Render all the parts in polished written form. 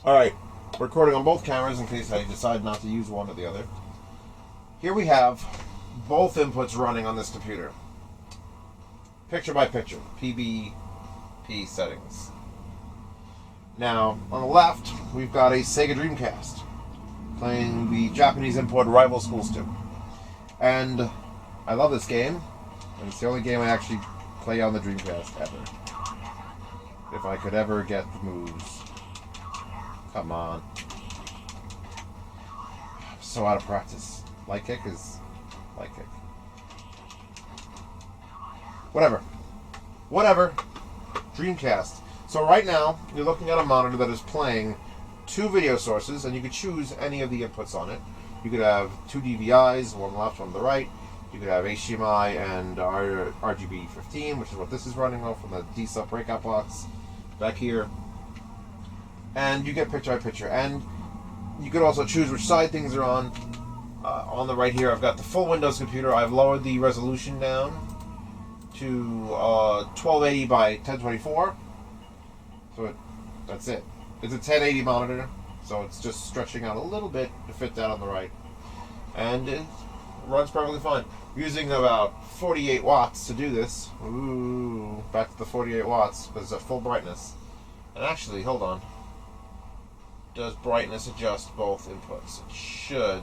Alright, recording on both cameras in case I decide not to use one or the other. Here we have both inputs running on this computer. Picture by picture, PBP settings. Now, on the left, we've got a Sega Dreamcast playing the Japanese import Rival Schools 2. And I love this game, and it's the only game I actually play on the Dreamcast ever. If I could ever get the moves. Come on. I'm so out of practice. Light kick is light kick. Whatever. Dreamcast. So right now, you're looking at a monitor that is playing two video sources, and you could choose any of the inputs on it. You could have two DVIs, one on the left, one on the right. You could have HDMI and RGB 15, which is what this is running off from the D-sub breakout box back here. And you get picture by picture. And you could also choose which side things are on. On the right here, I've got the full Windows computer. I've lowered the resolution down to 1280 by 1024. So that's it. It's a 1080 monitor, so it's just stretching out a little bit to fit that on the right. And it runs perfectly fine. Using about 48 watts to do this. Ooh, back to the 48 watts, because it's at full brightness. And actually, hold on. Does brightness adjust both inputs? It should.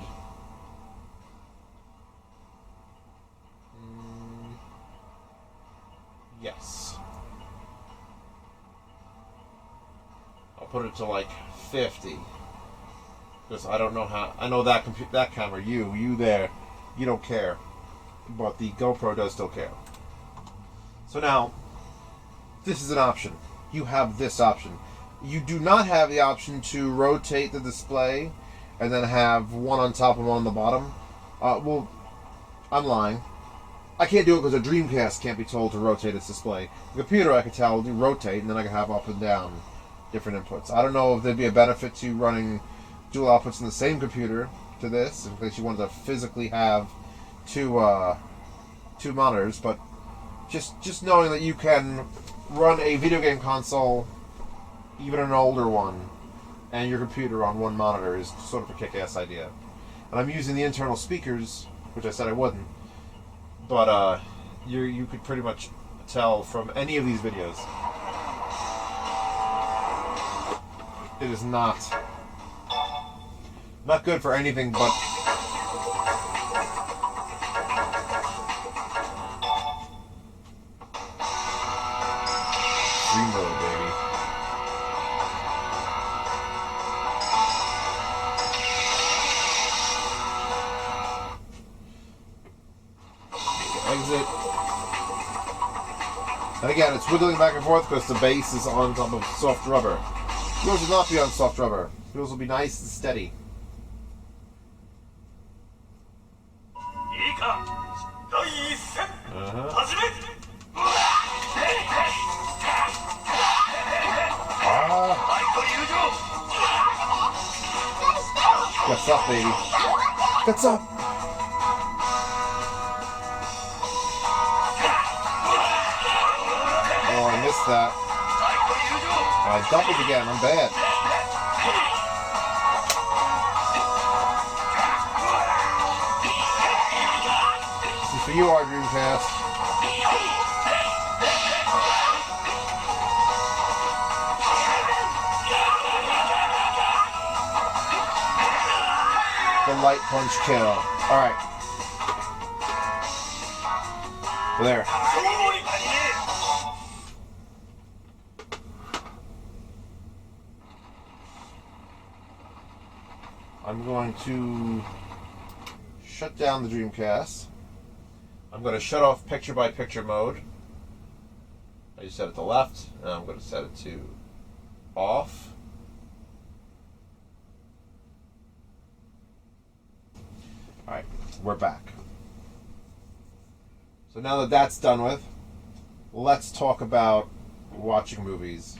Yes. I'll put it to like 50. Because I don't know how. I know that that camera, you there, you don't care. But the GoPro does still care. So now, this is an option. You have this option. You do not have the option to rotate the display and then have one on top and one on the bottom. Well, I'm lying. I can't do it because a Dreamcast can't be told to rotate its display. The computer I can tell to rotate, and then I can have up and down different inputs. I don't know if there'd be a benefit to running dual outputs in the same computer to this, in case you wanted to physically have two monitors, but just knowing that you can run a video game console, even an older one, and your computer on one monitor is sort of a kick-ass idea. And I'm using the internal speakers, which I said I wouldn't, but you could pretty much tell from any of these videos. It is not good for anything but Dream mode, baby. Exit. And again, it's wiggling back and forth because the base is on top of soft rubber. Wheels will not be on soft rubber. Wheels will be nice and steady. What's up, baby? What's up? Oh, I missed that. I doubled again. I'm bad. This is for you, our Dreamcast. The light punch kill. Alright. There. I'm going to shut down the Dreamcast. I'm going to shut off picture-by-picture mode. I just set it to left, and I'm going to set it to off. Alright, we're back. So now that that's done with, let's talk about watching movies,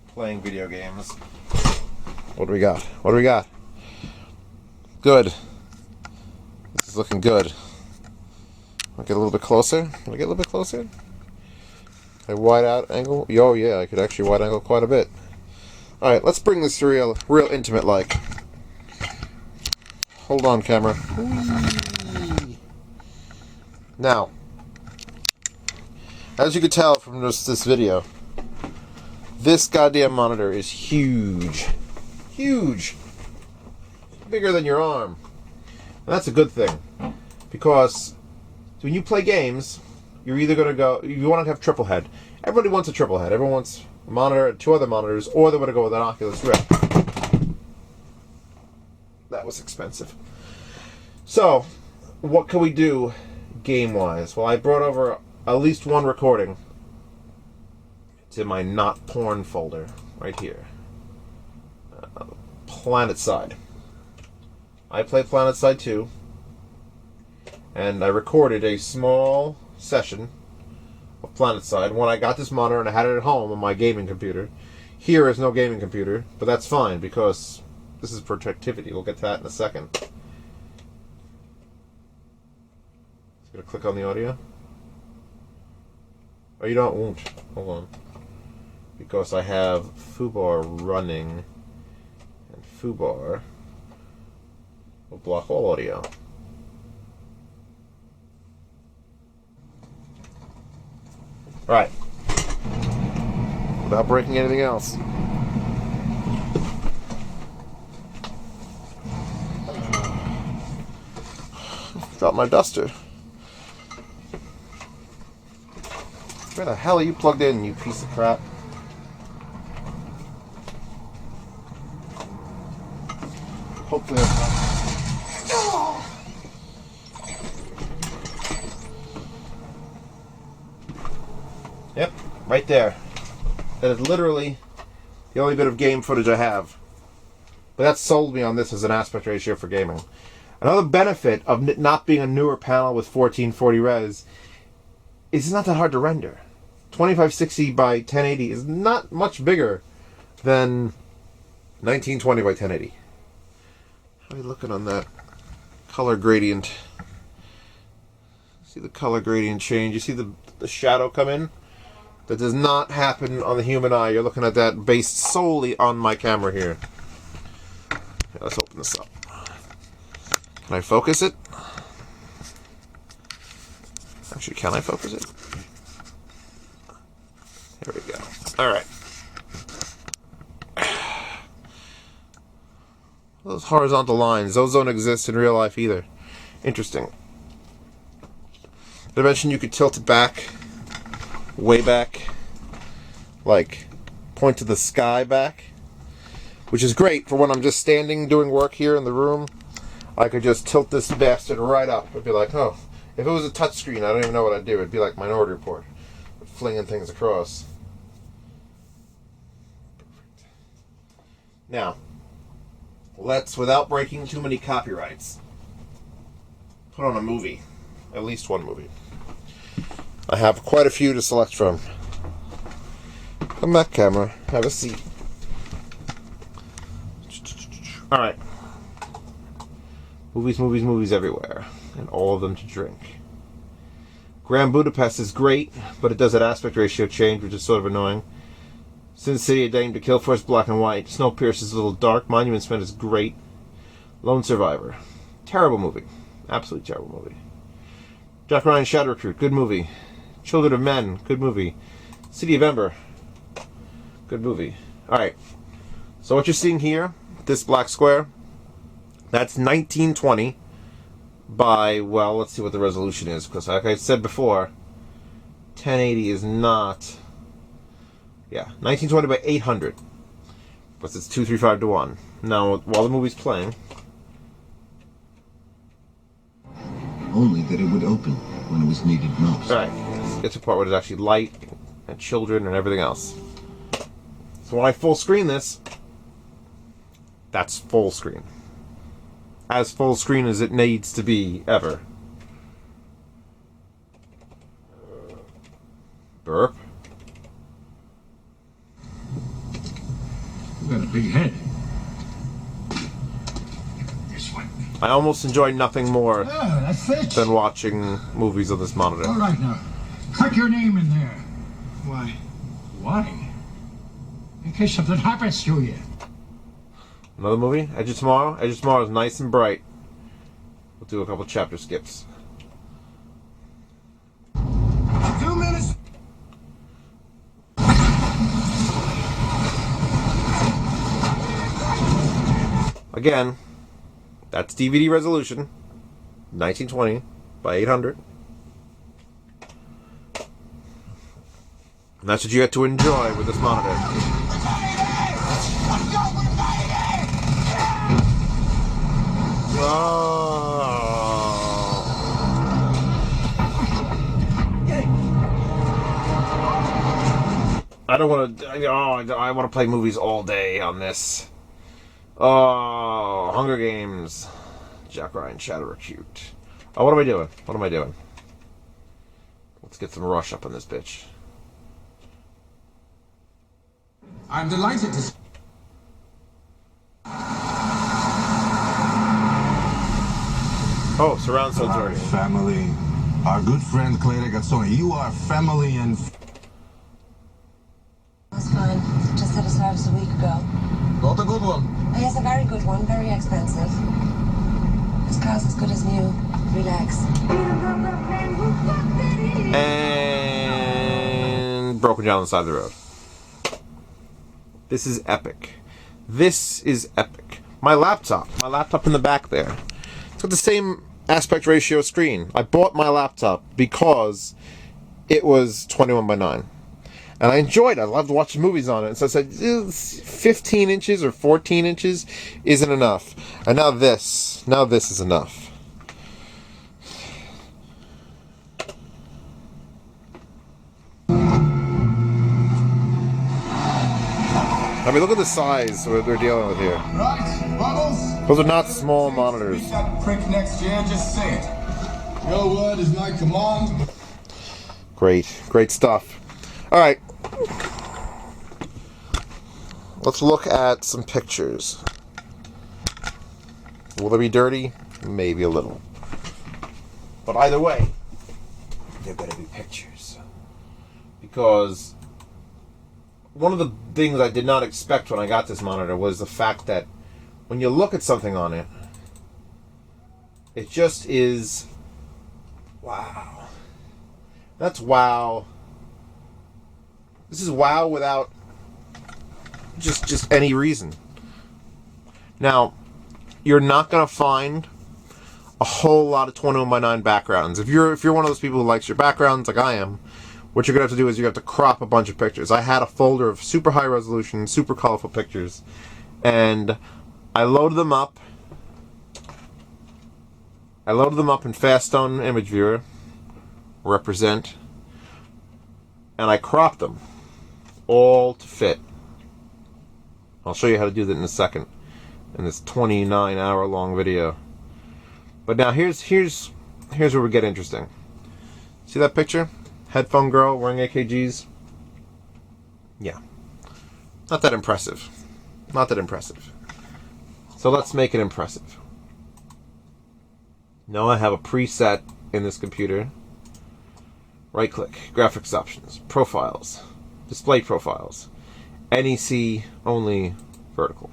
playing video games. What do we got? What do we got? Good. This is looking good. I'll get a little bit closer. Can I get a little bit closer? Can I wide out angle? Oh yeah, I could actually wide angle quite a bit. Alright, let's bring this to real intimate like. Hold on, camera. Whee! Now, as you can tell from this video, this goddamn monitor is huge. Huge. Bigger than your arm. And that's a good thing. Because when you play games, you're either going to go... You want to have triple head. Everybody wants a triple head. Everyone wants a monitor, 2 other monitors, or they want to go with an Oculus Rift. That was expensive. So, what can we do game-wise? Well, I brought over at least one recording. It's in my not porn folder, right here. PlanetSide. I play PlanetSide 2, and I recorded a small session of PlanetSide when I got this monitor and I had it at home on my gaming computer. Here is no gaming computer, but that's fine because this is protectivity. We'll get to that in a second. Just gonna click on the audio. Oh, you won't. Hold on. Because I have foobar running, and foobar will block all audio. Alright. Without breaking anything else. Dropped my duster. Where the hell are you plugged in, you piece of crap? Hopefully Yep, right there. That is literally the only bit of game footage I have. But that sold me on this as an aspect ratio for gaming. Another benefit of it not being a newer panel with 1440 res is it's not that hard to render. 2560 by 1080 is not much bigger than 1920 by 1080. How are you looking on that color gradient? See the color gradient change? You see the shadow come in? That does not happen on the human eye. You're looking at that based solely on my camera here. Okay, let's open this up. Can I focus it? Actually, can I focus it? There we go. Alright. Those horizontal lines, those don't exist in real life either. Interesting. Did I mention you could tilt it back? Way back, like point to the sky back, which is great for when I'm just standing doing work here in the room. I could just tilt this bastard right up. It'd be like, oh, if it was a touchscreen, I don't even know what I'd do. It'd be like Minority Report, flinging things across. Perfect. Now, let's, without breaking too many copyrights, put on a movie, at least one movie. I have quite a few to select from. Come back, camera. Have a seat. Alright. Movies, movies, movies everywhere. And all of them to drink. Grand Budapest is great, but it does that aspect ratio change, which is sort of annoying. Sin City, A Dame to Kill For is black and white. Snowpiercer is a little dark. Monuments Men is great. Lone Survivor. Terrible movie. Absolutely terrible movie. Jack Ryan Shadow Recruit. Good movie. Children of Men, good movie. City of Ember, good movie. Alright, so what you're seeing here, this black square, that's 1920 by, well, let's see what the resolution is, because like I said before, 1080 is not, 1920 by 800, but it's 235 to 1. Now, while the movie's playing, only that it would open when it was needed most. Alright, it's a part where there's actually light and children and everything else. So when I full screen this, that's full screen. As full screen as it needs to be, ever. Burp. You got a big head. This one. I almost enjoy nothing more that fits. than watching movies on this monitor. All right, now, click your name in there. Why? Why? Hey, in case something happens to you. Another movie? Edge of Tomorrow? Edge of Tomorrow is nice and bright. We'll do a couple chapter skips. 2 minutes. Again, that's DVD resolution. 1920 by 800. And that's what you get to enjoy with this monitor. I don't want to. I want to play movies all day on this. Oh, Hunger Games. Jack Ryan Shadow Recruit. Oh, what am I doing? What am I doing? Let's get some rush up on this bitch. I'm delighted to. Oh, surround sound's already. Family. Our good friend Clay Regazzoni. You are family and. That's fine. Just had a service a week ago. Not a good one. Yes, a very good one. Very expensive. This car's as good as new. Relax. And broken down on the side of the road. This is epic. This is epic. My laptop in the back there. It's got the same aspect ratio screen. I bought my laptop because it was 21 by 9. And I enjoyed it. I loved watching movies on it. So I said, 15 inches or 14 inches isn't enough. And now this is enough. I mean, look at the size what they're dealing with here. Right, Bubbles. Those are not small monitors. Beat that prick next year, just say it. Your word is my command. Great stuff. All right. Let's look at some pictures. Will they be dirty? Maybe a little. But either way, there better be pictures. Because one of the things I did not expect when I got this monitor was the fact that when you look at something on it, it just is wow. That's wow. This is wow without just any reason. Now, you're not gonna find a whole lot of 21 by 9 backgrounds. If you're one of those people who likes your backgrounds like I am, what you're gonna have to do is you have to crop a bunch of pictures. I had a folder of super high resolution, super colorful pictures, and I loaded them up. I loaded them up in Fastone Image Viewer, represent, and I cropped them all to fit. I'll show you how to do that in a second in this 29-hour long video. But now here's where we get interesting. See that picture? Headphone girl wearing AKGs? Yeah. Not that impressive. Not that impressive. So let's make it impressive. Now I have a preset in this computer. Right click, graphics options, profiles, display profiles, NEC only vertical.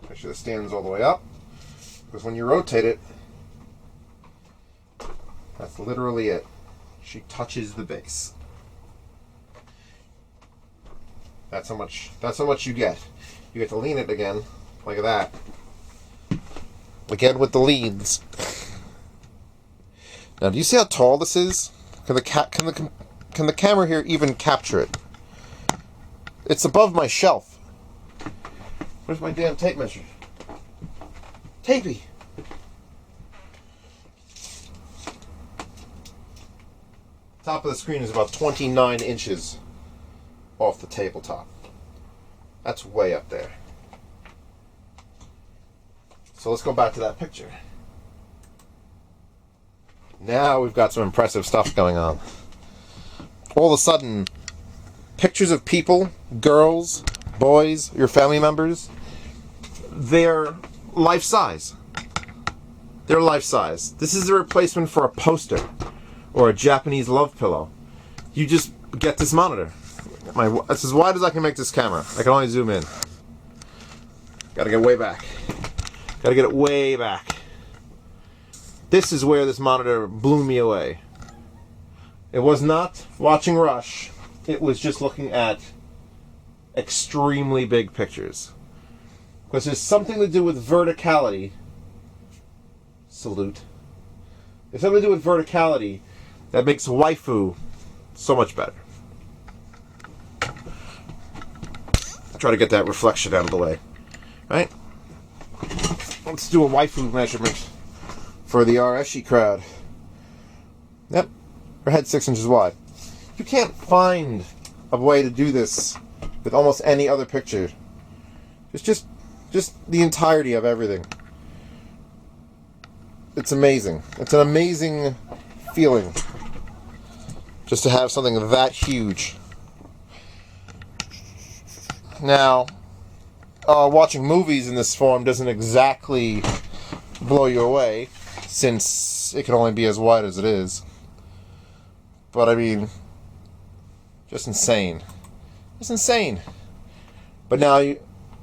Make sure the stand's all the way up, because when you rotate it, that's literally it. She touches the base. That's how much you get. You get to lean it again, like that. Again with the leads. Now, do you see how tall this is? Can the camera here even capture it? It's above my shelf. Where's my damn tape measure? Tapey. Top of the screen is about 29 inches off the tabletop. That's way up there. So let's go back to that picture. Now we've got some impressive stuff going on. All of a sudden, pictures of people, girls, boys, your family members, they're life size. They're life-size. This is the replacement for a poster or a Japanese love pillow. You just get this monitor. It's as wide as I can make this camera. I can only zoom in. Gotta get way back. Gotta get it way back. This is where this monitor blew me away. It was not watching Rush. It was just looking at extremely big pictures. Because there's something to do with verticality. Salute. There's something to do with verticality that makes waifu so much better. I'll try to get that reflection out of the way. Right? Let's do a waifu measurement for the RSE crowd. Yep. Her head's 6 inches wide. You can't find a way to do this with almost any other picture. Just the entirety of everything. It's amazing. It's an amazing feeling just to have something that huge. Now, watching movies in this form doesn't exactly blow you away, since it can only be as wide as it is. But I mean, just insane. It's insane. But now,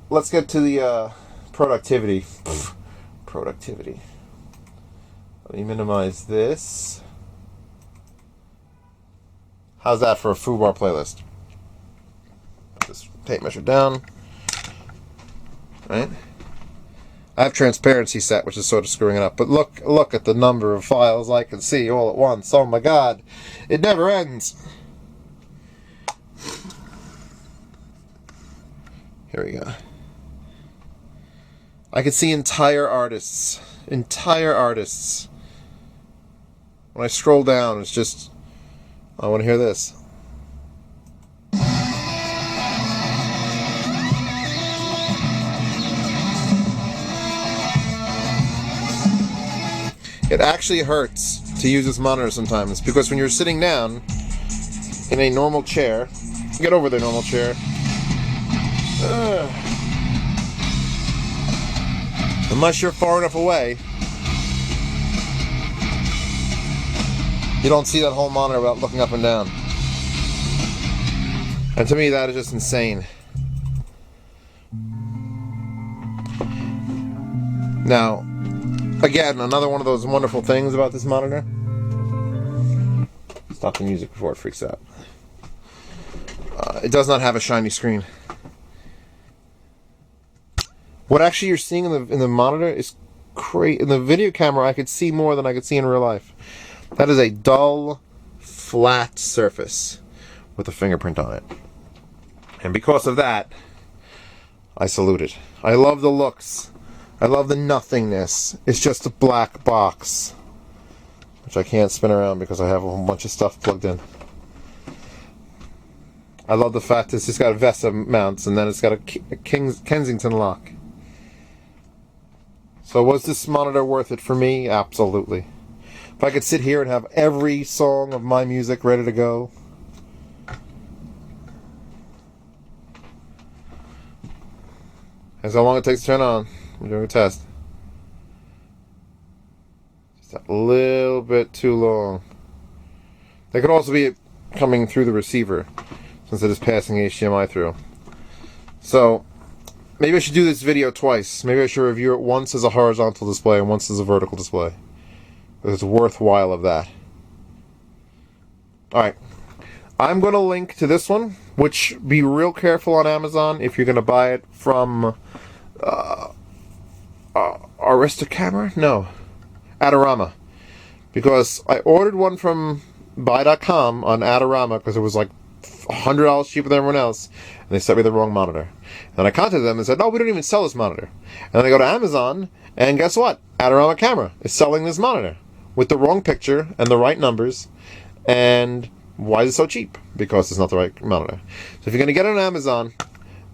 let's get to the productivity. Productivity. Let me minimize this. How's that for a foobar playlist? Put this tape measure down. Right? I have transparency set, which is sort of screwing it up. But look at the number of files I can see all at once. Oh my god. It never ends. Here we go. I can see entire artists. Entire artists. When I scroll down, it's just... I want to hear this. It actually hurts to use this monitor sometimes, because when you're sitting down in a normal chair, get over the normal chair, unless you're far enough away, you don't see that whole monitor without looking up and down. And to me, that is just insane. Now, again, another one of those wonderful things about this monitor. Stop the music before it freaks out. It does not have a shiny screen. What actually you're seeing in the monitor is crazy. In the video camera, I could see more than I could see in real life. That is a dull, flat surface with a fingerprint on it. And because of that, I salute it. I love the looks. I love the nothingness. It's just a black box, which I can't spin around because I have a whole bunch of stuff plugged in. I love the fact that it's just got VESA mounts and then it's got a Kensington lock. So was this monitor worth it for me? Absolutely. If I could sit here and have every song of my music ready to go. That's how long it takes to turn on. I'm doing a test. Just a little bit too long. They could also be coming through the receiver, since it is passing HDMI through. So, maybe I should do this video twice. Maybe I should review it once as a horizontal display and once as a vertical display. It's worthwhile of that. Alright. I'm going to link to this one, which be real careful on Amazon if you're going to buy it from Aristocamera? No. Adorama. Because I ordered one from buy.com on Adorama because it was like $100 cheaper than everyone else, and they sent me the wrong monitor. And I contacted them and said, no, we don't even sell this monitor. And then I go to Amazon, and guess what? Adorama Camera is selling this monitor with the wrong picture and the right numbers. And why is it so cheap? Because it's not the right monitor. So if you're going to get it on Amazon,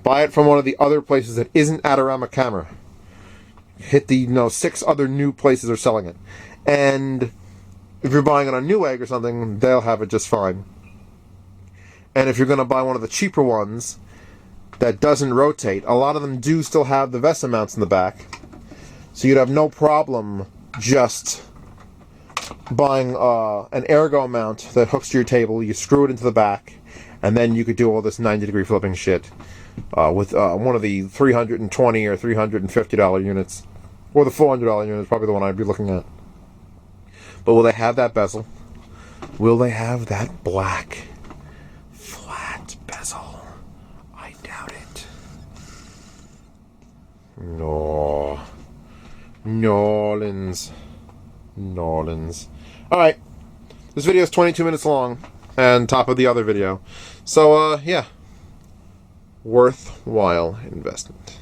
buy it from one of the other places that isn't Adorama Camera. Hit the 6 other new places are selling it. And if you're buying it on Newegg or something, they'll have it just fine. And if you're going to buy one of the cheaper ones that doesn't rotate, a lot of them do still have the VESA mounts in the back. So you'd have no problem just buying an ergo mount that hooks to your table. You screw it into the back, and then you could do all this 90-degree flipping shit with one of the $320 or $350 units, or the $400 unit is probably the one I'd be looking at. But will they have that bezel? Will they have that black flat bezel? I doubt it. No. Nolans. Alright. This video is 22 minutes long, and top of the other video. So, yeah. Worthwhile investment.